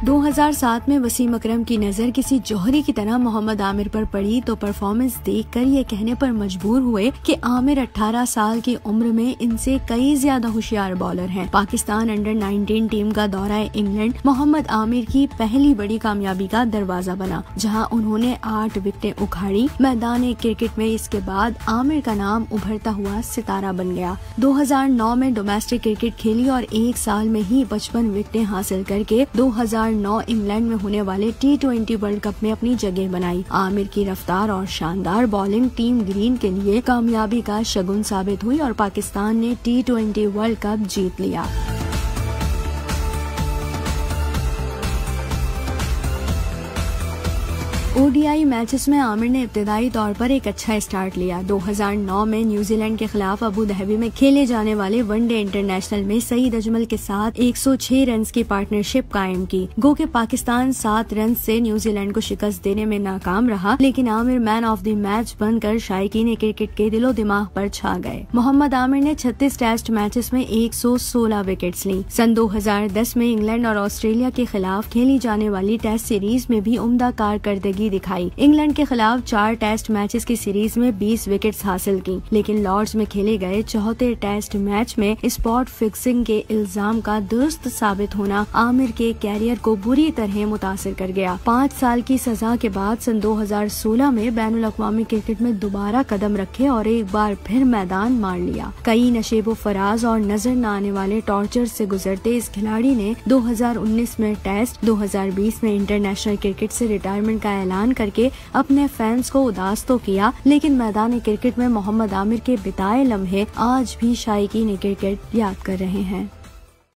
2007 में वसीम अकरम की नजर किसी जौहरी की तरह मोहम्मद आमिर पर पड़ी तो परफॉर्मेंस देखकर ये कहने पर मजबूर हुए कि आमिर 18 साल की उम्र में इनसे कई ज्यादा होशियार बॉलर हैं। पाकिस्तान अंडर 19 टीम का दौरा इंग्लैंड मोहम्मद आमिर की पहली बड़ी कामयाबी का दरवाजा बना, जहां उन्होंने 8 विकेटें उखाड़ी। मैदान क्रिकेट में इसके बाद आमिर का नाम उभरता हुआ सितारा बन गया। 2009 में डोमेस्टिक क्रिकेट खेली और एक साल में ही 55 विकेटें हासिल करके 2009 इंग्लैंड में होने वाले T20 वर्ल्ड कप में अपनी जगह बनाई। आमिर की रफ्तार और शानदार बॉलिंग टीम ग्रीन के लिए कामयाबी का शगुन साबित हुई और पाकिस्तान ने T20 वर्ल्ड कप जीत लिया। ODI मैचेस में आमिर ने इब्तदाई तौर पर एक अच्छा स्टार्ट लिया। 2009 में न्यूजीलैंड के खिलाफ अबू धाबी में खेले जाने वाले वनडे इंटरनेशनल में सईद अजमल के साथ 106 रन की पार्टनरशिप कायम की। गो के पाकिस्तान 7 रन से न्यूजीलैंड को शिकस्त देने में नाकाम रहा, लेकिन Aamir man of the match बनकर शायकीन क्रिकेट के दिलो दिमाग पर छा गए। मोहम्मद आमिर ने 36 टेस्ट मैचेस में 116 विकेट्स ली। सन 2010 में इंग्लैंड और ऑस्ट्रेलिया के खिलाफ खेली जाने वाली टेस्ट सीरीज में भी उम्दा कारकर्दगी दिखाई। इंग्लैंड के खिलाफ 4 टेस्ट मैचेस की सीरीज में 20 विकेट्स हासिल की, लेकिन लॉर्ड्स में खेले गए 74 टेस्ट मैच में स्पॉट फिक्सिंग के इल्जाम का दुरुस्त साबित होना आमिर के कैरियर को बुरी तरह मुतासिर कर गया। 5 साल की सजा के बाद सन 2016 में बैनुल अक़वामी क्रिकेट में दोबारा कदम रखे और एक बार फिर मैदान मार लिया। कई नशेबो फराज और नजर न आने वाले टॉर्चर से गुजरते इस खिलाड़ी ने 2019 में टेस्ट, 2020 में इंटरनेशनल क्रिकेट से रिटायरमेंट का ऐलान करके अपने फैंस को उदास तो किया, लेकिन मैदान क्रिकेट में मोहम्मद आमिर के बिताए लम्हे आज भी शायकीन क्रिकेट याद कर रहे हैं।